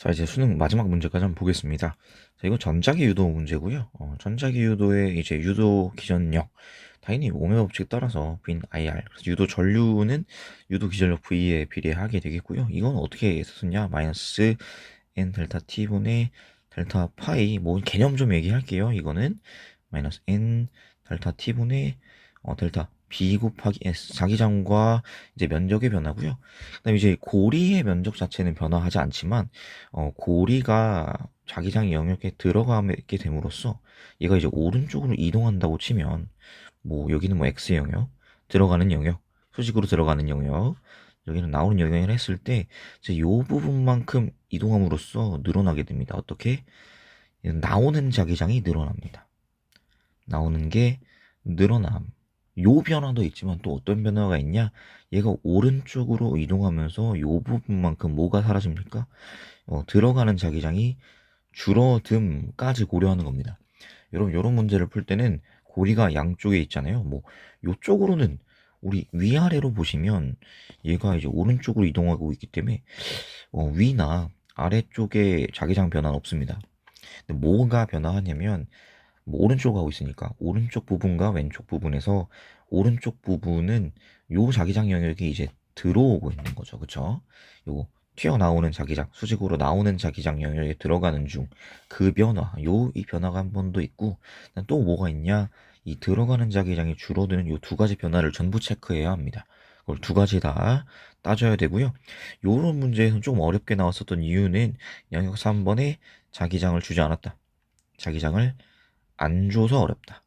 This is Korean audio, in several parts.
자, 이제 수능 마지막 문제까지 한번 보겠습니다. 자, 이거 전자기 유도 문제고요. 전자기 유도의 이제 유도 기전력, 당연히 오hm 법칙 따라서 V인 IR. 그래서 유도 전류는 유도 기전력 V에 비례하게 되겠고요. 이건 어떻게 썼냐? 마이너스 N 델타 T분의 델타 파이, 뭐 개념 좀 얘기할게요. 이거는 마이너스 N 델타 T분의 델타 B 곱하기 S, 자기장과 이제 면적의 변화고요. 그다음에 이제 고리의 면적 자체는 변화하지 않지만 고리가 자기장 영역에 들어가게 됨으로써 얘가 이제 오른쪽으로 이동한다고 치면, 뭐 여기는 뭐 X 영역, 들어가는 영역, 수직으로 들어가는 영역, 여기는 나오는 영역을 했을 때 이제 요 부분만큼 이동함으로써 늘어나게 됩니다. 어떻게? 나오는 자기장이 늘어납니다. 나오는 게 늘어남. 요 변화도 있지만 또 어떤 변화가 있냐? 얘가 오른쪽으로 이동하면서 요 부분만큼 뭐가 사라집니까? 들어가는 자기장이 줄어듦까지 고려하는 겁니다. 여러분, 이런 문제를 풀 때는 고리가 양쪽에 있잖아요. 뭐 요쪽으로는 우리 위아래로 보시면 얘가 이제 오른쪽으로 이동하고 있기 때문에 위나 아래쪽에 자기장 변화는 없습니다. 근데 뭐가 변화하냐면, 뭐 오른쪽 하고 있으니까 오른쪽 부분과 왼쪽 부분에서 오른쪽 부분은 요 자기장 영역이 이제 들어오고 있는 거죠. 그쵸? 요거 튀어나오는 자기장, 수직으로 나오는 자기장 영역에 들어가는 중 그 변화, 이 변화가 한 번 더 있고, 또 뭐가 있냐? 이 들어가는 자기장이 줄어드는 요 두 가지 변화를 전부 체크해야 합니다. 그걸 두 가지 다 따져야 되고요. 요런 문제에서 좀 어렵게 나왔었던 이유는 영역 3번에 자기장을 주지 않았다. 자기장을 안 줘서 어렵다.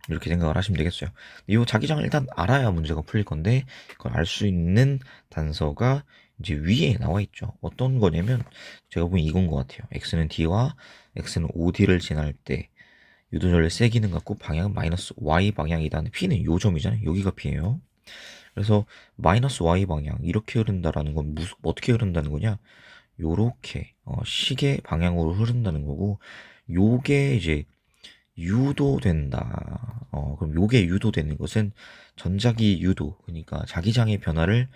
이렇게 생각을 하시면 되겠어요. 이 자기장을 일단 알아야 문제가 풀릴 건데, 그걸 알 수 있는 단서가 이제 위에 나와 있죠. 어떤 거냐면, 제가 보기엔 이건 것 같아요. x는 d와 x는 OD를 지날 때 유도절의 세기는 같고 방향은 마이너스 y 방향이다는 p는 요 점이잖아요. 여기가 p예요. 그래서 마이너스 y 방향 이렇게 흐른다라는 건 어떻게 흐른다는 거냐? 요렇게 시계 방향으로 흐른다는 거고, 요게 이제 유도된다. 그럼 요게 유도되는 것은 전자기 유도, 그러니까 자기장의 변화를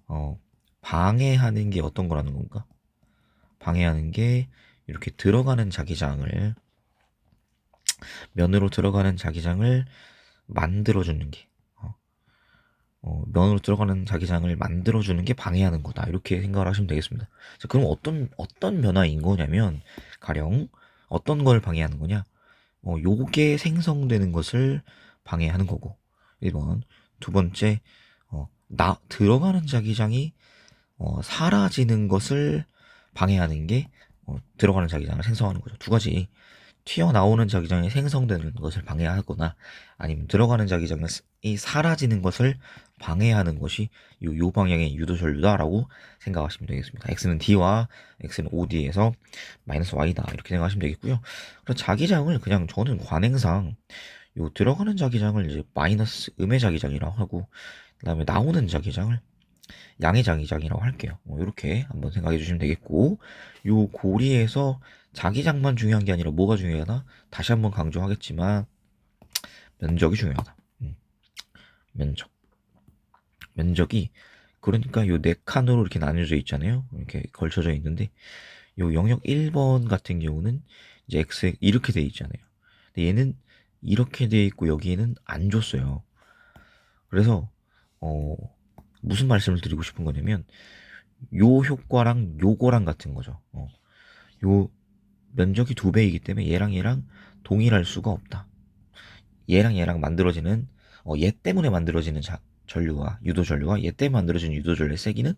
어, 방해하는 게 어떤 거라는 건가? 방해하는 게 이렇게 들어가는 자기장을, 면으로 들어가는 자기장을 만들어주는 게, 면으로 들어가는 자기장을 만들어주는 게 방해하는 거다. 이렇게 생각을 하시면 되겠습니다. 자, 그럼 어떤 변화인 거냐면, 가령 어떤 걸 방해하는 거냐? 요게 생성되는 것을 방해하는 거고, 1번. 두 번째, 들어가는 자기장이 사라지는 것을 방해하는 게 들어가는 자기장을 생성하는 거죠. 두 가지. 튀어나오는 자기장이 생성되는 것을 방해하거나, 아니면 들어가는 자기장이 사라지는 것을 방해하는 것이 요 방향의 유도전류다라고 생각하시면 되겠습니다. x는 d와 x는 OD에서 마이너스 y다, 이렇게 생각하시면 되겠고요. 그래서 자기장을 그냥 저는 관행상 요 들어가는 자기장을 이제 마이너스 음의 자기장이라고 하고, 그 다음에 나오는 자기장을 양의 자기장이라고 할게요. 이렇게 한번 생각해 주시면 되겠고, 요 고리에서 자기장만 중요한 게 아니라 뭐가 중요하다? 다시 한번 강조하겠지만 면적이 중요하다. 면적. 면적이, 그러니까 요 네 칸으로 이렇게 나뉘어져 있잖아요. 이렇게 걸쳐져 있는데, 요 영역 1번 같은 경우는 이제 x 이렇게 돼 있잖아요. 근데 얘는 이렇게 돼 있고 여기에는 안 줬어요. 그래서 어 무슨 말씀을 드리고 싶은 거냐면, 요 효과랑 요거랑 같은 거죠. 요 면적이 두 배이기 때문에 얘랑 얘랑 동일할 수가 없다. 얘랑 얘랑 만들어지는 얘 때문에 만들어지는 전류와 유도 전류와 얘 때문에 만들어지는 유도 전류의 세기는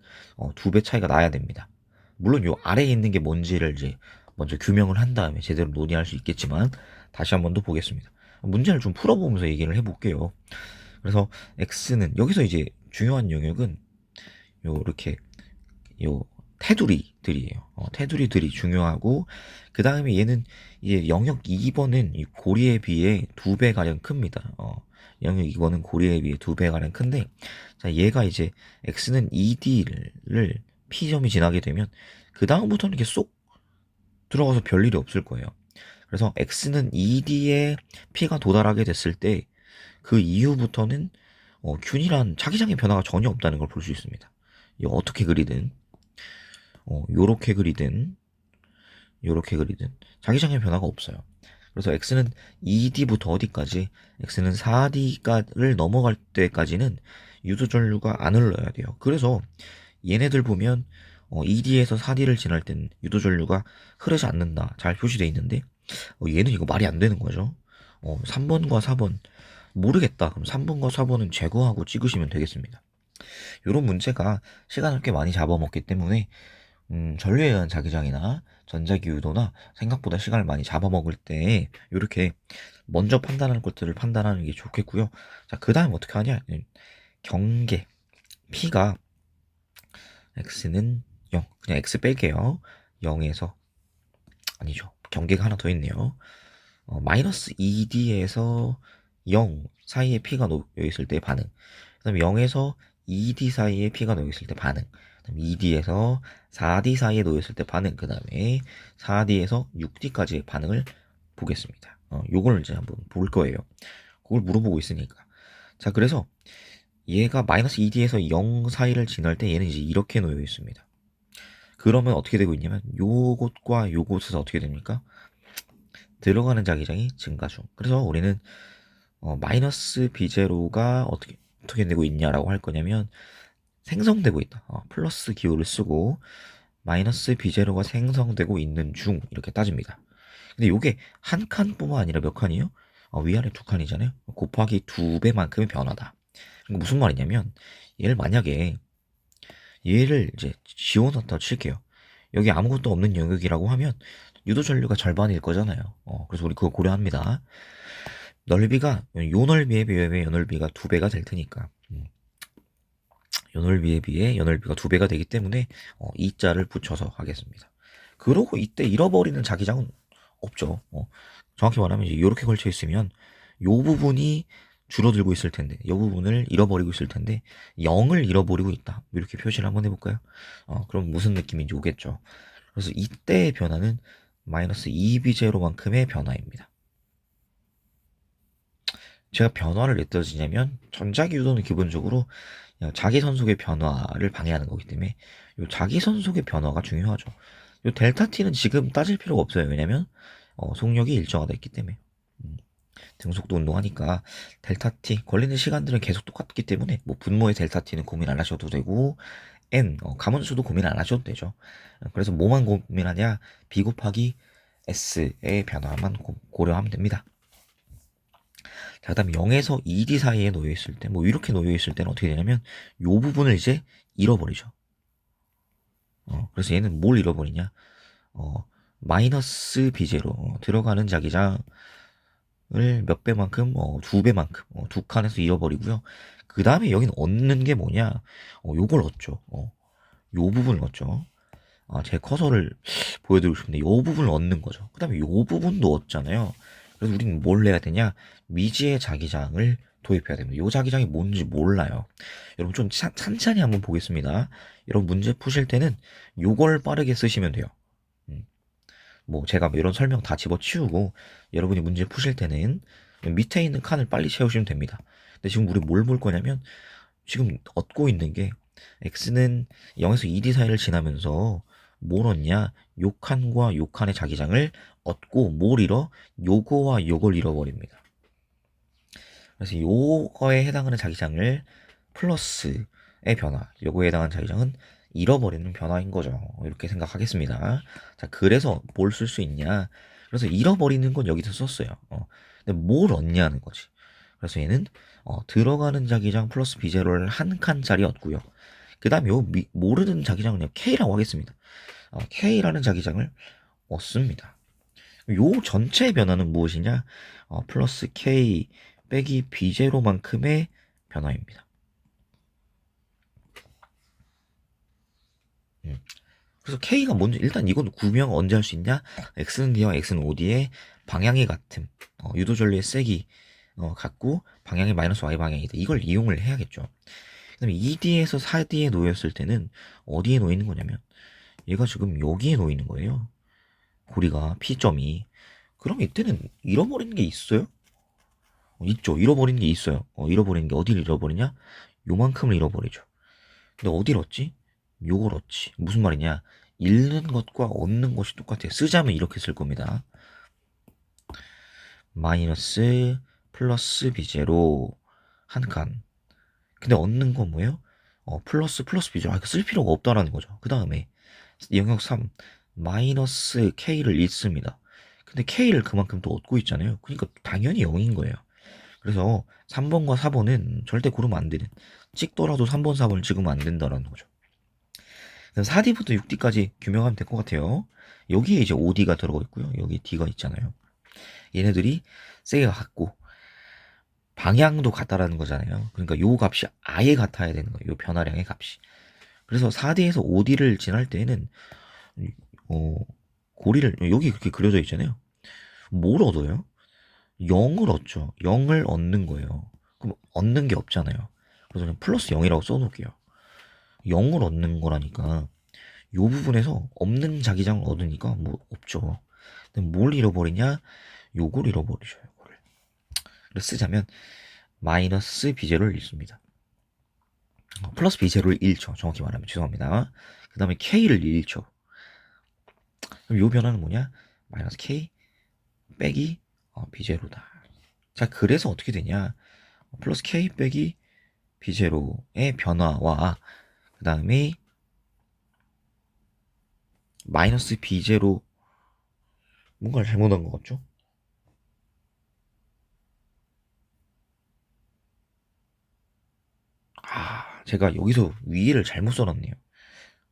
두 배 차이가 나야 됩니다. 물론 요 아래에 있는 게 뭔지를 이제 먼저 규명을 한 다음에 제대로 논의할 수 있겠지만, 다시 한 번 더 보겠습니다. 문제를 좀 풀어보면서 얘기를 해볼게요. 그래서 x는 여기서 이제 중요한 영역은 요 이렇게 요 테두리들이에요. 테두리들이 중요하고, 그 다음에 얘는 이제 영역 2번은 이 고리에 비해 두 배 가량 큽니다. 영역 2번은 고리에 비해 두 배 가량 큰데, 자, 얘가 이제 x는 ED를 P점이 지나게 되면 그 다음부터는 이렇게 쏙 들어가서 별일이 없을 거예요. 그래서 x는 ED에 P가 도달하게 됐을 때 그 이후부터는 균일한 자기장의 변화가 전혀 없다는 걸 볼 수 있습니다. 이거 어떻게 그리든 요렇게 그리든 요렇게 그리든 자기장의 변화가 없어요. 그래서 x는 2d부터 어디까지? x는 4d를 넘어갈 때까지는 유도 전류가 안 흘러야 돼요. 그래서 얘네들 보면 2D에서 4D를 지날 땐 유도 전류가 흐르지 않는다. 잘 표시되어 있는데 얘는 이거 말이 안 되는 거죠. 3번과 4번 모르겠다. 그럼 3번과 4번은 제거하고 찍으시면 되겠습니다. 이런 문제가 시간을 꽤 많이 잡아먹기 때문에 전류에 의한 자기장이나 전자기 유도나 생각보다 시간을 많이 잡아먹을 때 이렇게 먼저 판단할 것들을 판단하는 게 좋겠고요. 자, 그 다음 어떻게 하냐? 경계 P가 x는 0. 그냥 x 뺄게요. 0에서 아니죠. 경계가 하나 더 있네요. 마이너스 2d에서 0 사이에 P가 놓여 있을 때 반응. 그 다음에 0에서 2d 사이에 P가 놓여 있을 때 반응. 그 다음에 2d에서 4d 사이에 놓여 있을 때 반응. 그 다음에 4d에서 6d까지의 반응을 보겠습니다. 요걸 이제 한번 볼 거예요. 그걸 물어보고 있으니까. 자, 그래서 얘가 마이너스 2d에서 0 사이를 지날 때 얘는 이제 이렇게 놓여 있습니다. 그러면 어떻게 되고 있냐면 요곳과 요곳에서 어떻게 됩니까? 들어가는 자기장이 증가 중. 그래서 우리는 마이너스 B0가 어떻게 되고 있냐라고 할 거냐면 생성되고 있다. 플러스 기호를 쓰고 마이너스 B0가 생성되고 있는 중 이렇게 따집니다. 근데 요게 한 칸뿐만 아니라 몇 칸이에요? 위아래 두 칸이잖아요. 곱하기 두 배만큼의 변화다. 그러니까 무슨 말이냐면 얘를 만약에 얘를 이제 지워놨다 칠게요. 여기 아무것도 없는 영역이라고 하면 유도 전류가 절반일 거잖아요. 그래서 우리 그거 고려합니다. 넓이가 요 넓이에 비해 요 넓이가 두 배가 될 테니까 요 넓이에 비해 요 넓이가 두 배가 되기 때문에 이 자를 붙여서 하겠습니다. 그러고 이때 잃어버리는 자기장은 없죠. 정확히 말하면 이렇게 걸쳐 있으면 요 부분이 줄어들고 있을 텐데 이 부분을 잃어버리고 있을 텐데 0을 잃어버리고 있다. 이렇게 표시를 한번 해볼까요? 그럼 무슨 느낌인지 오겠죠. 그래서 이때의 변화는 마이너스 2b0만큼의 변화입니다. 제가 변화를 왜 떠지냐면 전자기 유도는 기본적으로 자기선속의 변화를 방해하는 거기 때문에 이 자기선속의 변화가 중요하죠. 이 델타 t는 지금 따질 필요가 없어요. 왜냐면 속력이 일정화되어 있기 때문에 등속도 운동하니까 델타 t 걸리는 시간들은 계속 똑같기 때문에 뭐 분모의 델타 t는 고민 안 하셔도 되고 n 가문수도 고민 안 하셔도 되죠. 그래서 뭐만 고민하냐? b 곱하기 s의 변화만 고려하면 됩니다. 자, 그 다음에 0에서 2D 사이에 놓여 있을 때, 뭐 이렇게 놓여 있을 때는 어떻게 되냐면 요 부분을 이제 잃어버리죠. 그래서 얘는 뭘 잃어버리냐? 마이너스 B0 들어가는 자기장을 몇 배만큼? 두 배만큼, 두 칸에서 잃어버리고요. 그 다음에 여기는 얻는 게 뭐냐? 요걸 얻죠. 요 부분을 얻죠. 제 커서를 보여드리고 싶은데 요 부분을 얻는 거죠. 그 다음에 요 부분도 얻잖아요. 그래서 우리는 뭘 해야 되냐? 미지의 자기장을 도입해야 됩니다. 요 자기장이 뭔지 몰라요. 여러분 좀 찬찬히 한번 보겠습니다. 여러분 문제 푸실 때는 요걸 빠르게 쓰시면 돼요. 뭐 제가 뭐 이런 설명 다 집어치우고 여러분이 문제 푸실 때는 밑에 있는 칸을 빨리 채우시면 됩니다. 근데 지금 우리 뭘 볼 거냐면 지금 얻고 있는 게 x는 0에서 2d 사이를 지나면서 뭘 얻냐? 요 칸과 요 칸의 자기장을 얻고 뭘 잃어? 요거와 요걸 잃어버립니다. 그래서 요거에 해당하는 자기장을 플러스의 변화, 요거에 해당하는 자기장은 잃어버리는 변화인 거죠. 이렇게 생각하겠습니다. 자, 그래서 뭘 쓸 수 있냐? 그래서 잃어버리는 건 여기서 썼어요. 근데 뭘 얻냐는 거지. 그래서 얘는 들어가는 자기장 플러스 B0를 한 칸짜리 얻고요. 그 다음에 요 모르는 자기장은 K라고 하겠습니다. K라는 자기장을 얻습니다. 요 전체의 변화는 무엇이냐? 플러스 K 빼기 B0만큼의 변화입니다. 그래서 K가 뭔지 일단 이건 구명 언제 할 수 있냐? X는 D와 X는 OD의 방향이 같음. 유도 전류의 세기 같고 방향이 마이너스 Y 방향이다. 이걸 이용을 해야겠죠. 그다음에 2D에서 4D에 놓였을 때는 어디에 놓이는 거냐면 얘가 지금 여기에 놓이는 거예요. 고리가 P점이. 그럼 이때는 잃어버리는 게 있어요? 있죠. 잃어버리는 게 있어요. 잃어버리는 게 어디를 잃어버리냐? 요만큼을 잃어버리죠. 근데 어디를 얻지? 요걸 얻지. 무슨 말이냐? 잃는 것과 얻는 것이 똑같아요. 쓰자면 이렇게 쓸 겁니다. 마이너스 플러스 비제로 한 칸. 근데 얻는 건 뭐예요? 플러스 플러스 비제로. 이거 쓸 필요가 없다라는 거죠. 그 다음에 영역 3 마이너스 K를 읽습니다. 근데 K를 그만큼 또 얻고 있잖아요. 그러니까 당연히 0인 거예요. 그래서 3번과 4번은 절대 고르면 안 되는, 찍더라도 3번, 4번을 찍으면 안 된다라는 거죠. 4D부터 6D까지 규명하면 될 것 같아요. 여기에 이제 5D가 들어가 있고요. 여기 D가 있잖아요. 얘네들이 세기가 같고 방향도 같다라는 거잖아요. 그러니까 요 값이 아예 같아야 되는 거예요. 요 변화량의 값이. 그래서 4D에서 5D를 지날 때는 고리를 여기 그렇게 그려져 있잖아요. 뭘 얻어요? 0을 얻죠. 0을 얻는 거예요. 그럼 얻는 게 없잖아요. 그래서 그냥 플러스 0이라고 써놓을게요. 0을 얻는 거라니까 요 부분에서 없는 자기장을 얻으니까 뭐 없죠. 근데 뭘 잃어버리냐? 요걸 잃어버리죠. 요거를. 그래서 쓰자면 마이너스 b0를 잃습니다. 플러스 b0를 잃죠. 정확히 말하면 죄송합니다. 그 다음에 k를 잃죠. 그럼 요 변화는 뭐냐? 마이너스 k 빼기 b0다. 자, 그래서 어떻게 되냐? 플러스 k 빼기 b0의 변화와 그 다음에 마이너스 b0 뭔가를 잘못한 것 같죠? 제가 여기서 위를 잘못 써놨네요.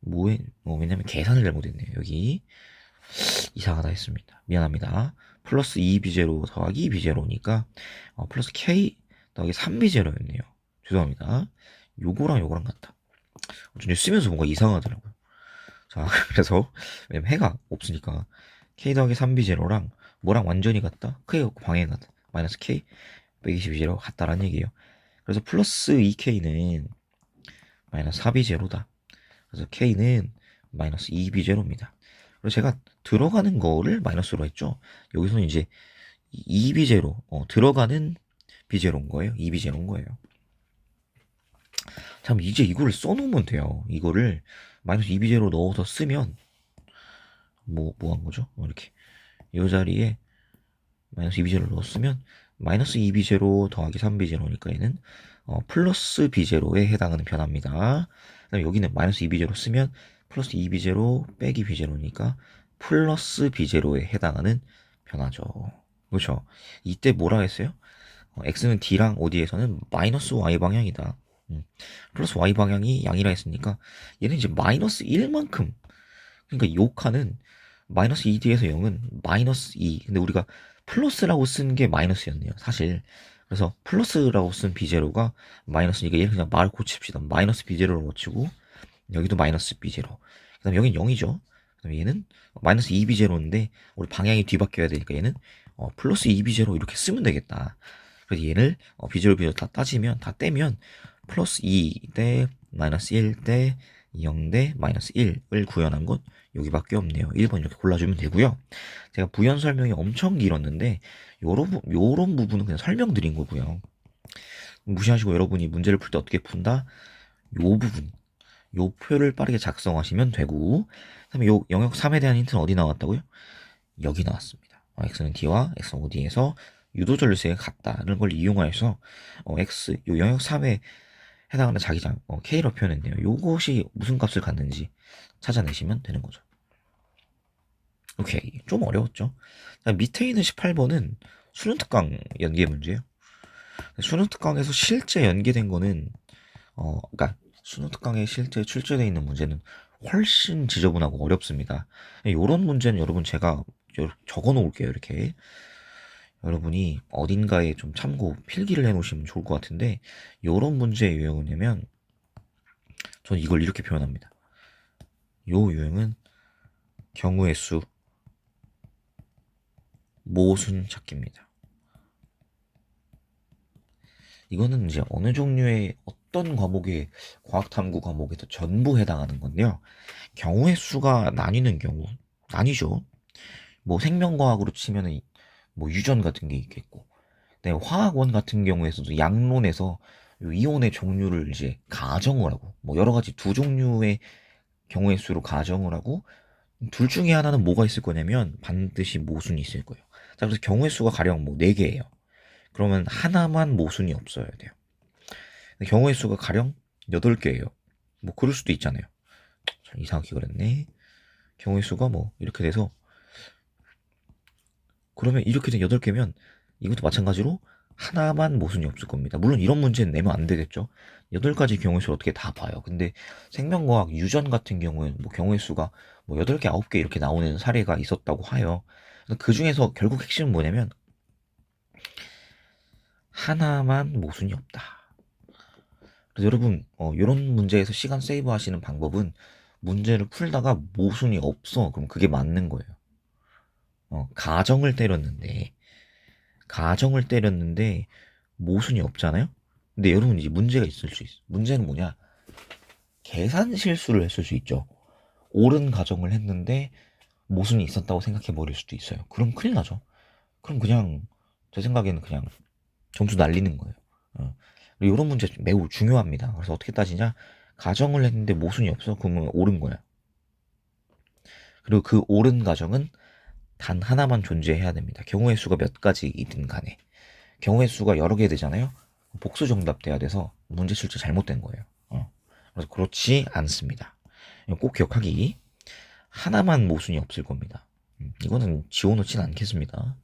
왜냐면 계산을 잘못했네요. 여기 이상하다 했습니다. 미안합니다. 플러스 2b0 더하기 b0니까 플러스 k 더하기 3b0였네요. 죄송합니다. 요거랑 요거랑 같다. 어쩐지 쓰면서 뭔가 이상하더라고요. 자, 그래서 왜냐면 해가 없으니까 k 더하기 3b0랑 뭐랑 완전히 같다? 크게 방향 같다. 마이너스 k 빼기 12제로 같다라는 얘기예요. 그래서 플러스 2k는 마이너스 4b0다. 그래서 k는 마이너스 2b0입니다. 그래서 제가 들어가는 거를 마이너스로 했죠. 여기서는 이제 2b0 들어가는 b0인 거예요. 2b0인 거예요. 참 이제 이거를 써놓으면 돼요. 이거를 마이너스 2b0 넣어서 쓰면 뭐 한 거죠? 이렇게 이 자리에 마이너스 2b0를 넣었으면 마이너스 2b0 더하기 3b0니까 얘는 플러스 b0에 해당하는 변화입니다. 그다음에 여기는 마이너스 2b0 쓰면 플러스 2b0 빼기 b0니까 플러스 b0에 해당하는 변화죠. 그렇죠? 이때 뭐라 했어요? x는 d랑 OD에서는 마이너스 y 방향이다. 플러스 y 방향이 양이라 했으니까 얘는 이제 마이너스 1만큼, 그러니까 요 칸은 마이너스 2d에서 0은 마이너스 2. 근데 우리가 플러스라고 쓴 게 마이너스였네요. 사실. 그래서 플러스라고 쓴 b0가 마이너스니까 얘는 그냥 말 고칩시다. 마이너스 b0로 고치고 여기도 마이너스 b0. 그 다음에 여긴 0이죠. 그 다음에 얘는 마이너스 2b0인데 우리 방향이 뒤바뀌어야 되니까 얘는 플러스 2b0 이렇게 쓰면 되겠다. 그래서 얘를 b0, b0 다 따지면 다 떼면 플러스 2 대 마이너스 1 대 0 대 마이너스 1을 구현한 건 여기밖에 없네요. 1번 이렇게 골라주면 되고요. 제가 부연 설명이 엄청 길었는데 요런 부분은 그냥 설명드린 거고요. 무시하시고 여러분이 문제를 풀 때 어떻게 푼다? 요 부분, 요 표를 빠르게 작성하시면 되고, 그다음에 요 영역 3에 대한 힌트는 어디 나왔다고요? 여기 나왔습니다. x는 d와 x는 OD에서 유도전류세가 같다는 걸 이용해서 x 요 영역 3에 해당하는 자기장 K로 표현했네요. 요것이 무슨 값을 갖는지 찾아내시면 되는 거죠. 오케이. 좀 어려웠죠? 밑에 있는 18번은 수능특강 연계 문제예요. 수능특강에서 실제 연계된 거는 그러니까 수능특강에 실제 출제되어 있는 문제는 훨씬 지저분하고 어렵습니다. 이런 문제는 여러분 제가 적어 놓을게요. 이렇게 여러분이 어딘가에 좀 참고 필기를 해 놓으시면 좋을 것 같은데, 이런 문제의 유형은 뭐냐면 저는 이걸 이렇게 표현합니다. 요 유형은 경우의 수 모순 찾기입니다. 이거는 이제 어느 종류의 어떤 과목에, 과학탐구 과목에도 전부 해당하는 건데요. 경우의 수가 나뉘는 경우, 나뉘죠. 뭐 생명과학으로 치면은 뭐 유전 같은 게 있겠고, 네, 화학원 같은 경우에서도 양론에서 이온의 종류를 이제 가정을 하고, 뭐 여러 가지 두 종류의 경우의 수로 가정을 하고 둘 중에 하나는 뭐가 있을 거냐면 반드시 모순이 있을 거예요. 자, 그래서 경우의 수가 가령 뭐 4개예요. 그러면 하나만 모순이 없어야 돼요. 경우의 수가 가령 8개예요. 뭐 그럴 수도 있잖아요. 이상하게 그랬네. 경우의 수가 뭐 이렇게 돼서 그러면 이렇게 된 8개면 이것도 마찬가지로 하나만 모순이 없을 겁니다. 물론 이런 문제는 내면 안 되겠죠. 8가지 경우의 수를 어떻게 다 봐요. 근데 생명과학 유전 같은 경우에는 뭐 경우의 수가 뭐 8개, 9개 이렇게 나오는 사례가 있었다고 하요. 그 중에서 결국 핵심은 뭐냐면 하나만 모순이 없다. 그래서 여러분 이런 문제에서 시간 세이브 하시는 방법은 문제를 풀다가 모순이 없어. 그럼 그게 맞는 거예요. 가정을 때렸는데 모순이 없잖아요. 근데 여러분 이제 문제가 있을 수 있어. 문제는 뭐냐? 계산 실수를 했을 수 있죠. 옳은 가정을 했는데 모순이 있었다고 생각해 버릴 수도 있어요. 그럼 큰일 나죠. 그럼 그냥 제 생각에는 그냥 점수 날리는 거예요. 이런 문제 매우 중요합니다. 그래서 어떻게 따지냐? 가정을 했는데 모순이 없어. 그러면 옳은 거야. 그리고 그 옳은 가정은 단 하나만 존재해야 됩니다. 경우의 수가 몇 가지이든 간에. 경우의 수가 여러 개 되잖아요. 복수 정답 돼야 돼서 문제 출제 잘못된 거예요. 그래서 그렇지 않습니다. 꼭 기억하기. 하나만 모순이 없을 겁니다. 이거는 지워놓진 않겠습니다.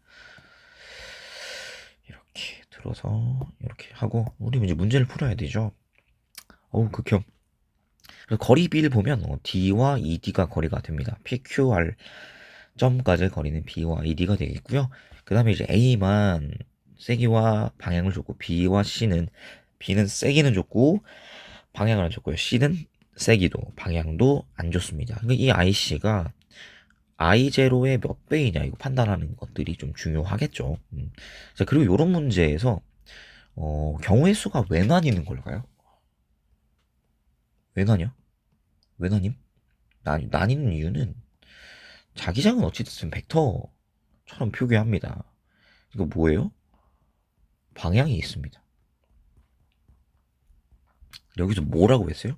이렇게 들어서 이렇게 하고 우리 이제 문제를 풀어야 되죠. 극혐. 거리 B를 보면 D와 ED가 거리가 됩니다. PQR 점까지 거리는 B와 ED가 되겠고요. 그 다음에 이제 A만 세기와 방향을 줬고 B와 B는 세기는 줬고 방향을 안 줬고요. C는 세기도 방향도 안 줬습니다. 그러니까 이 IC가 I0의 몇 배이냐 이거 판단하는 것들이 좀 중요하겠죠. 자, 그리고 이런 문제에서 경우의 수가 왜 나뉘는 걸까요? 왜 나뉘어? 왜 나님? 나뉘는 이유는 자기장은 어찌됐든 벡터처럼 표기합니다. 이거 뭐예요? 방향이 있습니다. 여기서 뭐라고 했어요?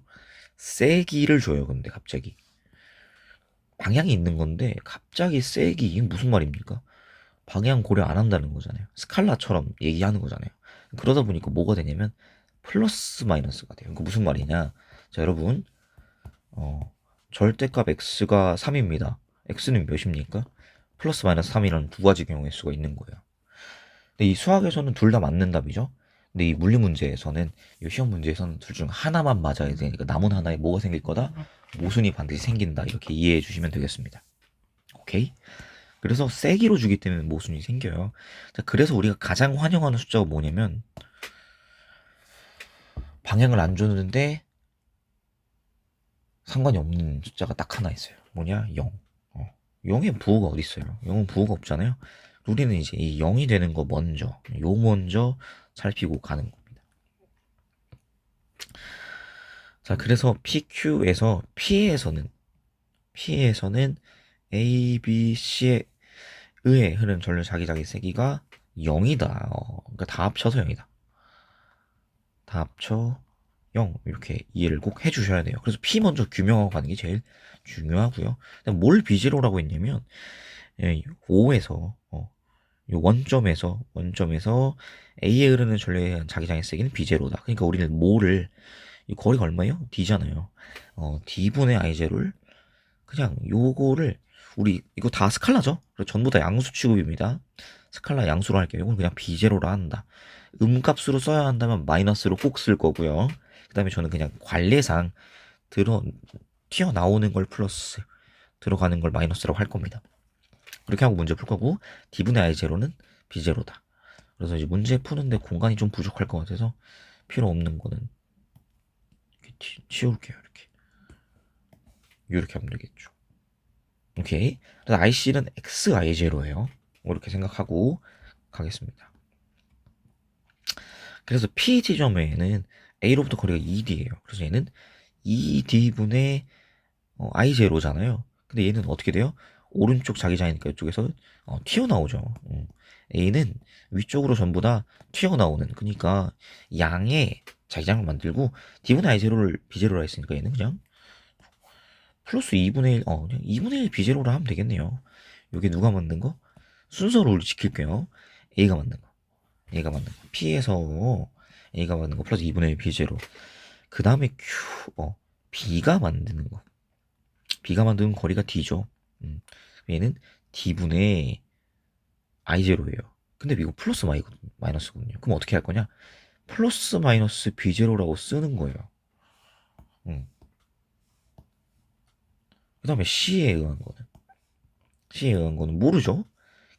세기를 줘요. 근데 갑자기 방향이 있는 건데 갑자기 세기 이게 무슨 말입니까? 방향 고려 안 한다는 거잖아요. 스칼라처럼 얘기하는 거잖아요. 그러다 보니까 뭐가 되냐면 플러스 마이너스가 돼요. 그 무슨 말이냐? 자, 여러분 절대값 x가 3입니다. x는 몇입니까? 플러스 마이너스 3이라는 두 가지 경우의 수가 있는 거예요. 근데 이 수학에서는 둘 다 맞는 답이죠. 근데 이 물리 문제에서는 이 시험 문제에서는 둘 중 하나만 맞아야 되니까 남은 하나에 뭐가 생길 거다? 모순이 반드시 생긴다. 이렇게 이해해 주시면 되겠습니다. 오케이? 그래서 세기로 주기 때문에 모순이 생겨요. 자, 그래서 우리가 가장 환영하는 숫자가 뭐냐면 방향을 안 줬는데 상관이 없는 숫자가 딱 하나 있어요. 뭐냐? 0. 0에 부호가 어디 있어요? 0은 부호가 없잖아요. 우리는 이제 이 0이 되는 거 먼저 살피고 가는 겁니다. 자, 그래서 P에서는 A, B, C에 의해 흐르는 전류 자기장의 세기가 0이다. 그러니까 다 합쳐서 0이다. 다 합쳐 0 이렇게 이해를 꼭 해주셔야 돼요. 그래서 P 먼저 규명하고 가는 게 제일 중요하고요. 뭘 비제로라고 했냐면 5에서 원점에서 A에 흐르는 전류에 의한 자기장의 세기는 비제로다. 그러니까 우리는 뭐를 이 거리가 얼마예요? D잖아요. D분의 I0를 그냥 요거를 우리 이거 다 스칼라죠? 전부 다 양수 취급입니다. 스칼라 양수로 할게요. 이건 그냥 비제로라 한다. 음값으로 써야 한다면 마이너스로 꼭 쓸 거고요. 그 다음에 저는 그냥 관례상 튀어나오는 걸 플러스 들어가는 걸 마이너스라고 할 겁니다. 그렇게 하고 문제 풀 거고 D분의 I0는 B제로다. 그래서 이제 문제 푸는데 공간이 좀 부족할 것 같아서 필요 없는 거는 이렇게 치울게요. 이렇게 하면 되겠죠. 오케이. 그래서 IC는 XI0예요. 이렇게 생각하고 가겠습니다. 그래서 P 지점에는 A로부터 거리가 2D예요. 그래서 얘는 2D분의 I0잖아요. 근데 얘는 어떻게 돼요? 오른쪽 자기장이니까 이쪽에서 튀어나오죠. A는 위쪽으로 전부 다 튀어나오는, 그러니까 양의 자기장을 만들고 D분의 I0를 B제로라 했으니까 얘는 그냥 플러스 2분의 1, 그냥 2분의 1 B0로 하면 되겠네요. 요게 누가 만든 거? 순서를 우리 지킬게요. A가 만든 거. A가 만든 거. P에서 A가 만든 거 플러스 2분의 1 B0. 그 다음에 B가 만드는 거. B가 만드는 거리가 D죠. 얘는 D분의 I0예요. 근데 이거 플러스 마이너스거든요. 그럼 어떻게 할 거냐? 플러스 마이너스 B0라고 쓰는 거예요. 그 다음에 C에 의한 거는 모르죠?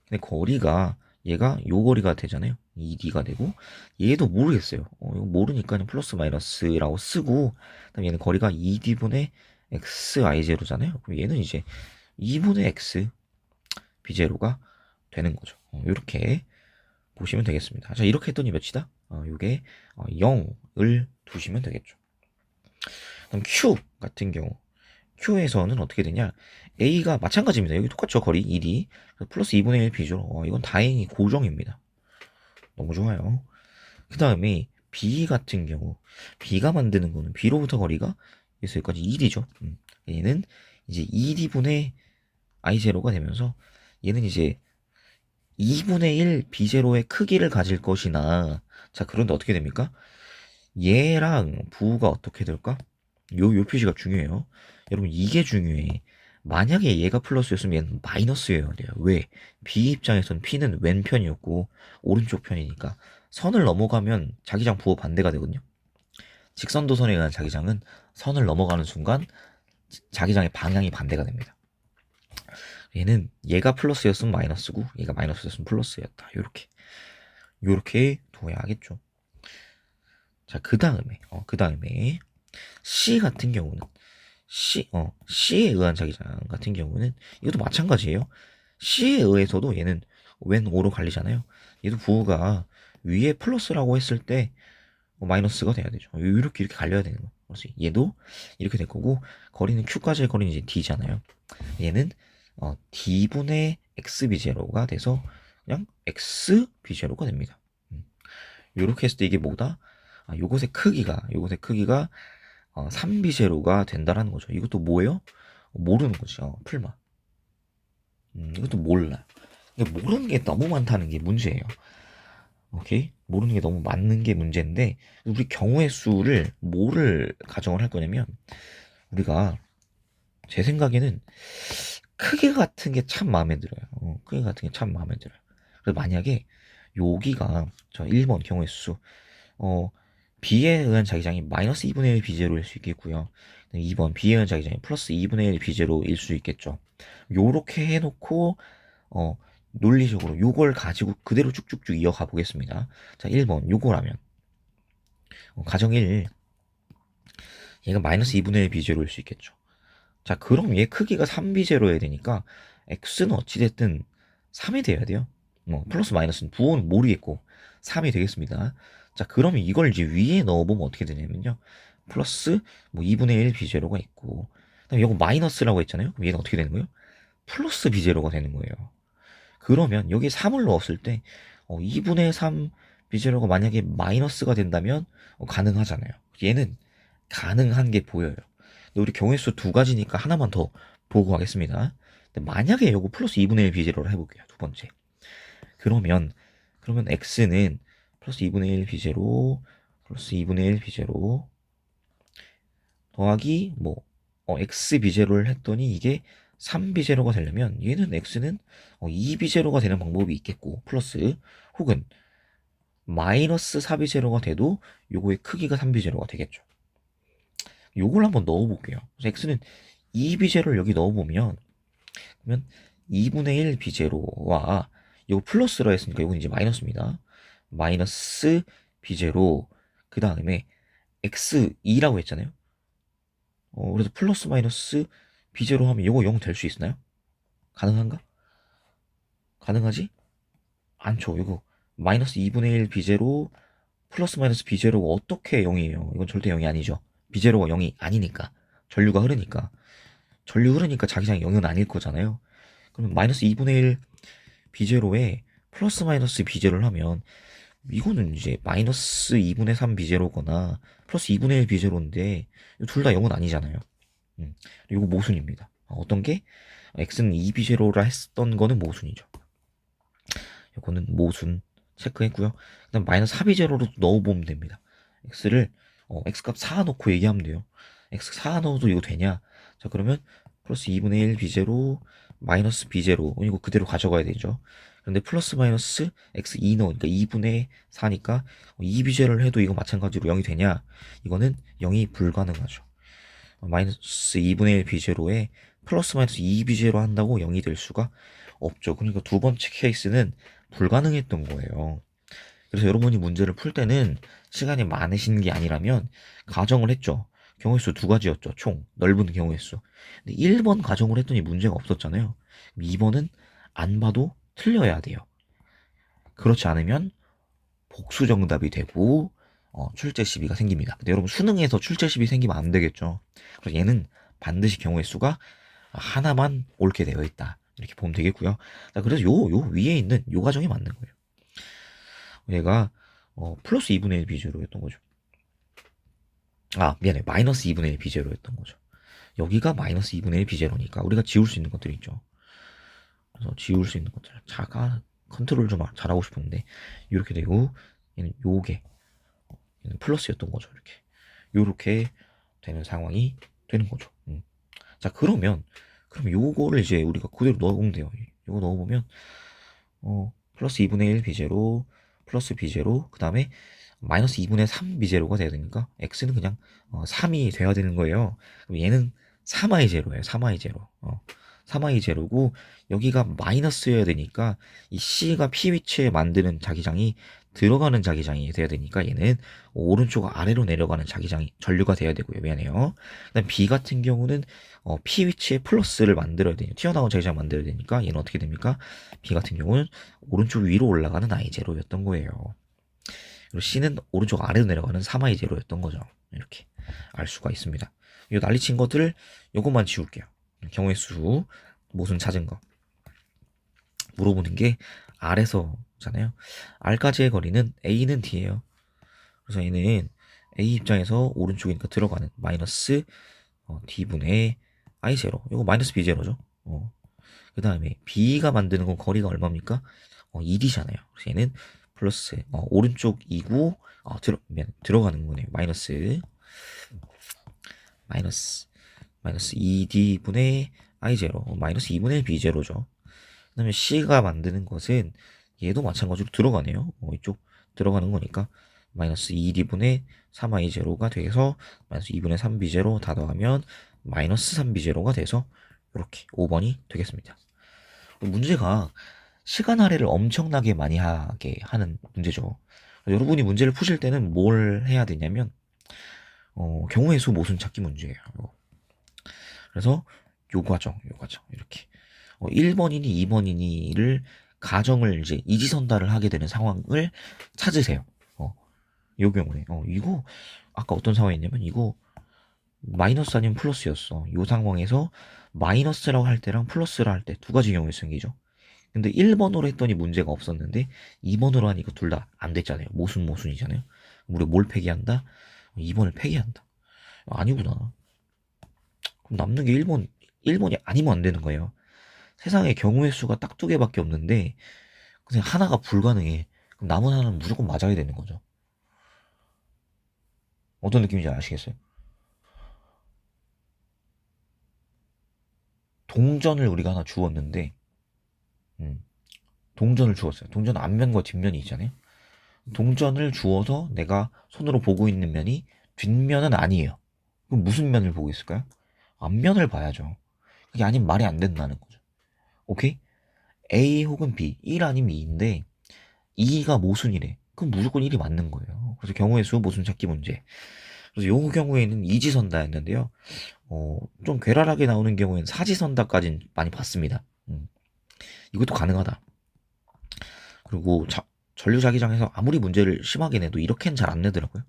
근데 거리가 얘가 요 거리가 되잖아요. 2D가 되고 얘도 모르겠어요. 이거 모르니까 그냥 플러스 마이너스라고 쓰고 그다음 얘는 거리가 2D분의 XI0잖아요. 그럼 얘는 이제 2분의 X B0가 되는 거죠. 이렇게 보시면 되겠습니다. 자, 이렇게 했더니 몇이다? 요게 0을 두시면 되겠죠. 그럼 Q 같은 경우 Q에서는 어떻게 되냐? A가 마찬가지입니다. 여기 똑같죠. 거리 2D 플러스 2분의 1 B죠. 이건 다행히 고정입니다. 너무 좋아요. 그 다음에 B 같은 경우 B가 만드는 거는 B로부터 거리가 여기까지 2D죠. 얘는 이제 2D분의 I0가 되면서 얘는 이제 2분의 1 B0의 크기를 가질 것이나 자 그런데 어떻게 됩니까? 얘랑 부가 어떻게 될까? 요 표시가 중요해요. 여러분 이게 중요해. 만약에 얘가 플러스였으면 얘는 마이너스여야 돼요. 왜? B 입장에서는 P는 왼편이었고 오른쪽 편이니까 선을 넘어가면 자기장 부호 반대가 되거든요. 직선도선에 의한 자기장은 선을 넘어가는 순간 자기장의 방향이 반대가 됩니다. 얘는 얘가 플러스였으면 마이너스고 얘가 마이너스였으면 플러스였다. 요렇게 둬야겠죠. 자, 그 다음에 C 같은 경우는 C에 의한 자기장 같은 경우는 이것도 마찬가지예요. C에 의해서도 얘는 왼 5로 갈리잖아요. 얘도 부호가 위에 플러스라고 했을 때 마이너스가 돼야 되죠. 이렇게 갈려야 되는 거. 그래서 얘도 이렇게 될 거고 거리는 Q까지의 거리는 이제 D잖아요. 얘는 D분의 XB0가 돼서 그냥 XB0가 됩니다. 이렇게 했을 때 이게 뭐다? 요것의 크기가 3B0가 된다라는 거죠. 이것도 뭐예요? 모르는 거죠. 풀마. 이것도 몰라. 모르는 게 너무 많다는 게 문제예요. 오케이? 모르는 게 너무 많은 게 문제인데 우리 경우의 수를 뭐를 가정을 할 거냐면 우리가 제 생각에는 크기 같은 게 참 마음에 들어요. 크기 같은 게 참 마음에 들어요. 그래서 만약에 여기가 저 1번 경우의 수 B에 의한 자기장이 마이너스 2분의 1 B0일 수 있겠고요. 2번 B에 의한 자기장이 플러스 2분의 1 B0일 수 있겠죠. 요렇게 해놓고 논리적으로 요걸 가지고 그대로 쭉쭉쭉 이어가 보겠습니다. 자, 1번 요거라면 가정 1 얘가 마이너스 2분의 1 B0일 수 있겠죠. 자, 그럼 얘 크기가 3B0여야 되니까 X는 어찌됐든 3이 돼야 돼요. 플러스 마이너스는 부호는 모르겠고 3이 되겠습니다. 자, 그러면 이걸 이제 위에 넣어보면 어떻게 되냐면요. 플러스 2분의 1 B0가 있고 그다음에 이거 마이너스라고 했잖아요. 그럼 얘는 어떻게 되는 거예요? 플러스 B0가 되는 거예요. 그러면 여기 3을 넣었을 때 2분의 3 B0가 만약에 마이너스가 된다면 가능하잖아요. 얘는 가능한 게 보여요. 근데 우리 경우의 수 두 가지니까 하나만 더 보고 가겠습니다. 근데 만약에 이거 플러스 2분의 1 B0를 해볼게요. 두 번째. 그러면 X는 플러스 2분의 1 B0 플러스 2분의 1 B0 더하기 X B0를 했더니 이게 3B0가 되려면 얘는 X는 2B0가 되는 방법이 있겠고 플러스 혹은 마이너스 4B0가 돼도 요거의 크기가 3B0가 되겠죠. 요걸 한번 넣어볼게요. 그래서 X는 2B0를 여기 넣어보면 그러면 2분의 1 B0와 요거 플러스라 했으니까 요건 이제 마이너스입니다. 마이너스 B0 그 다음에 X2라고 했잖아요. 그래서 플러스 마이너스 B0 하면 요거 0 될 수 있나요? 가능한가? 가능하지? 않죠. 이거 마이너스 2분의 1 B0 플러스 마이너스 B0가 어떻게 0이에요? 이건 절대 0이 아니죠. B0가 0이 아니니까 전류가 흐르니까 자기장이 0은 아닐 거잖아요. 그러면 마이너스 2분의 1 B0에 플러스 마이너스 B0를 하면 이거는 이제 마이너스 2분의 3 B0거나 플러스 2분의 1 B0인데 둘 다 0은 아니잖아요. 이거 모순입니다. 어떤 게 x는 2b0라 했던 거는 모순이죠. 이거는 모순 체크했고요. 그다음 마이너스 4b0로 넣어보면 됩니다. x를 x값 4 넣고 얘기하면 돼요. x 4 넣어도 이거 되냐? 자 그러면 플러스 2분의 1 b0 마이너스 b0 이거 그대로 가져가야 되죠. 그런데 플러스 마이너스 x 2 넣으니까 2분의 4니까 2b0를 해도 이거 마찬가지로 0이 되냐? 이거는 0이 불가능하죠. 마이너스 2분의 1 b0에 플러스 마이너스 2b0 한다고 0이 될 수가 없죠. 그러니까 두 번째 케이스는 불가능했던 거예요. 그래서 여러분이 문제를 풀 때는 시간이 많으신 게 아니라면 가정을 했죠. 경우의 수 두 가지였죠. 총 넓은 경우의 수. 근데 1번 가정을 했더니 문제가 없었잖아요. 2번은 안 봐도 틀려야 돼요. 그렇지 않으면 복수 정답이 되고 출제 시비가 생깁니다. 근데 여러분 수능에서 출제 시비 생기면 안 되겠죠. 그래서 얘는 반드시 경우의 수가 하나만 옳게 되어 있다. 이렇게 보면 되겠고요. 자, 그래서 요 위에 있는 요 가정이 맞는 거예요. 얘가 플러스 2분의 1 비제로였던 거죠. 아 미안해 마이너스 2분의 1 비제로였던 거죠. 여기가 마이너스 2분의 1 비제로니까 우리가 지울 수 있는 것들이 있죠. 그래서 지울 수 있는 것들 자가 컨트롤 좀 잘하고 싶은데 이렇게 되고 얘는 요게 얘는 플러스였던 거죠. 이렇게 되는 상황이 되는 거죠. 자 그럼 요거를 이제 우리가 그대로 넣어보면 돼요. 요거 넣어보면 플러스 2분의 1 비제로 플러스 비제로 그 다음에 마이너스 2분의 3 비제로가 돼야 되니까 x는 그냥 3이 돼야 되는 거예요. 그럼 얘는 3i 제로예요. 3i 제로. 3i 제로고 여기가 마이너스여야 되니까 이 c가 p 위치에 만드는 자기장이 들어가는 자기장이 돼야 되니까 얘는 오른쪽 아래로 내려가는 자기장이 전류가 돼야 되고요. 미안해요. 그다음 b 같은 경우는 p 위치에 플러스를 만들어야 돼요. 튀어나온 자기장 만들어야 되니까 얘는 어떻게 됩니까? b 같은 경우는 오른쪽 위로 올라가는 i 제로였던 거예요. 그리고 c는 오른쪽 아래로 내려가는 3i 제로였던 거죠. 이렇게 알 수가 있습니다. 이 난리친 것들을 요것만 지울게요. 경우의 수 모순 찾은 거 물어보는 게 R에서잖아요. R까지의 거리는 A는 D예요. 그래서 얘는 A 입장에서 오른쪽이니까 들어가는 마이너스 D분의 I0 이거 마이너스 B0죠. 그 다음에 B가 만드는 건 거리가 얼마입니까? 1이잖아요. 그래서 얘는 플러스 오른쪽 2고 들어가는 거네요. 마이너스 2D분의 I0 마이너스 2분의 B0죠. 그 다음에 C가 만드는 것은 얘도 마찬가지로 들어가네요. 이쪽 들어가는 거니까 마이너스 2D분의 3I0가 돼서 마이너스 2분의 3B0 다 더하면 마이너스 3B0가 돼서 이렇게 5번이 되겠습니다. 문제가 시간 할애를 엄청나게 많이 하게 하는 문제죠. 여러분이 문제를 푸실 때는 뭘 해야 되냐면 경우의 수 모순 찾기 문제예요. 그래서 요 과정 이렇게 1번이니 2번이니를 가정을 이제 이지선다를 하게 되는 상황을 찾으세요. 요 경우에 이거 아까 어떤 상황이었냐면 이거 마이너스 아니면 플러스였어. 요 상황에서 마이너스라고 할 때랑 플러스라 할 때 두 가지 경우에 생기죠. 근데 1번으로 했더니 문제가 없었는데 2번으로 하니까 둘 다 안 됐잖아요. 모순이잖아요. 우리 뭘 폐기한다? 2번을 폐기한다. 아니구나. 그럼 남는 게 1번이 아니면 안 되는 거예요. 세상에 경우의 수가 딱 두 개밖에 없는데 그냥 하나가 불가능해. 그럼 남은 하나는 무조건 맞아야 되는 거죠. 어떤 느낌인지 아시겠어요? 동전을 우리가 하나 주었는데 동전을 주었어요. 동전 앞면과 뒷면이 있잖아요. 동전을 주어서 내가 손으로 보고 있는 면이 뒷면은 아니에요. 그럼 무슨 면을 보고 있을까요? 앞면을 봐야죠. 그게 아니면 말이 안 된다는 거죠. 오케이? A 혹은 B, 1 아니면 2인데 2가 모순이래. 그럼 무조건 1이 맞는 거예요. 그래서 경우의 수 모순 찾기 문제. 그래서 요 경우에는 이지선다였는데요. 좀 괴랄하게 나오는 경우에는 사지선다까지는 많이 봤습니다. 이것도 가능하다. 그리고 전류자기장에서 아무리 문제를 심하게 내도 이렇게는 잘 안 내더라고요.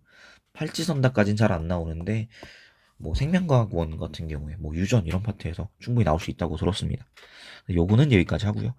팔지선다까지는 잘 안 나오는데 뭐 생명과학원 같은 경우에 뭐 유전 이런 파트에서 충분히 나올 수 있다고 들었습니다. 요거는 여기까지 하고요.